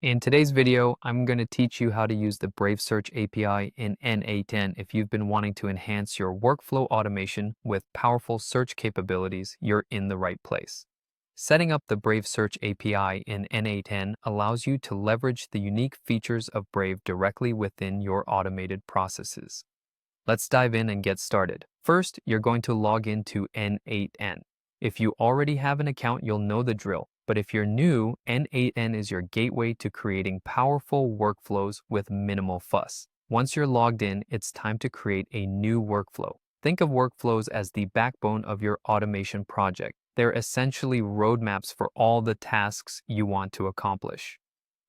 In today's video, I'm going to teach you how to use the Brave Search API in N8n. If you've been wanting to enhance your workflow automation with powerful search capabilities, you're in the right place. Setting up the Brave Search API in N8n allows you to leverage the unique features of Brave directly within your automated processes. Let's dive in and get started. First, you're going to log into N8n. If you already have an account, you'll know the drill. But if you're new, N8n is your gateway to creating powerful workflows with minimal fuss. Once you're logged in, it's time to create a new workflow. Think of workflows as the backbone of your automation project. They're essentially roadmaps for all the tasks you want to accomplish.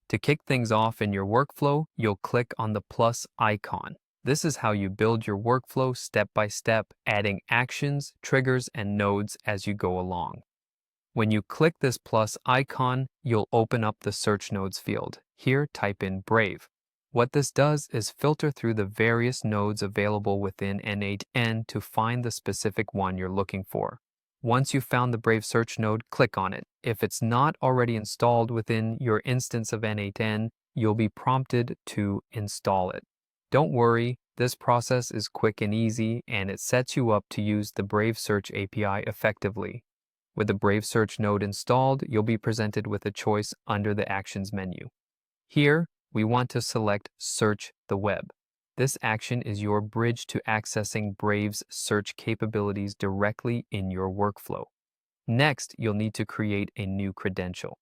To kick things off in your workflow, you'll click on the plus icon. This is how you build your workflow step by step, adding actions, triggers, and nodes as you go along. When you click this plus icon, you'll open up the Search Nodes field. Here, type in Brave. What this does is filter through the various nodes available within N8n to find the specific one you're looking for. Once you've found the Brave Search node, click on it. If it's not already installed within your instance of N8n, you'll be prompted to install it. Don't worry, this process is quick and easy, and it sets you up to use the Brave Search API effectively. With the Brave Search node installed, you'll be presented with a choice under the Actions menu. Here, we want to select Search the Web. This action is your bridge to accessing Brave's search capabilities directly in your workflow. Next, you'll need to create a new credential.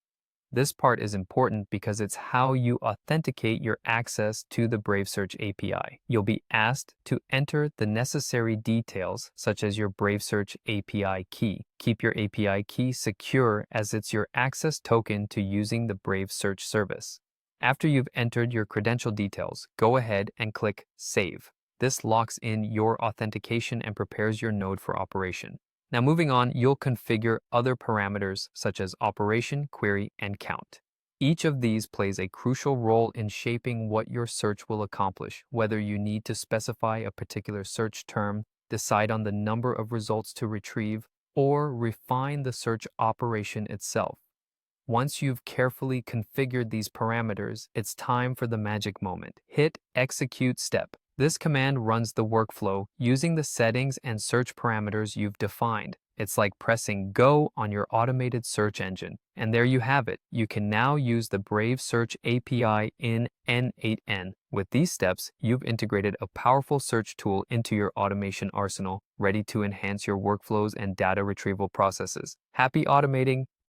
This part is important because it's how you authenticate your access to the Brave Search API. You'll be asked to enter the necessary details, such as your Brave Search API key. Keep your API key secure as it's your access token to using the Brave Search service. After you've entered your credential details, go ahead and click Save. This locks in your authentication and prepares your node for operation. Now moving on, you'll configure other parameters such as operation, query, and count. Each of these plays a crucial role in shaping what your search will accomplish, whether you need to specify a particular search term, decide on the number of results to retrieve, or refine the search operation itself. Once you've carefully configured these parameters, it's time for the magic moment. Hit Execute Step. This command runs the workflow using the settings and search parameters you've defined. It's like pressing Go on your automated search engine. And there you have it. You can now use the Brave Search API in N8n. With these steps, you've integrated a powerful search tool into your automation arsenal, ready to enhance your workflows and data retrieval processes. Happy automating!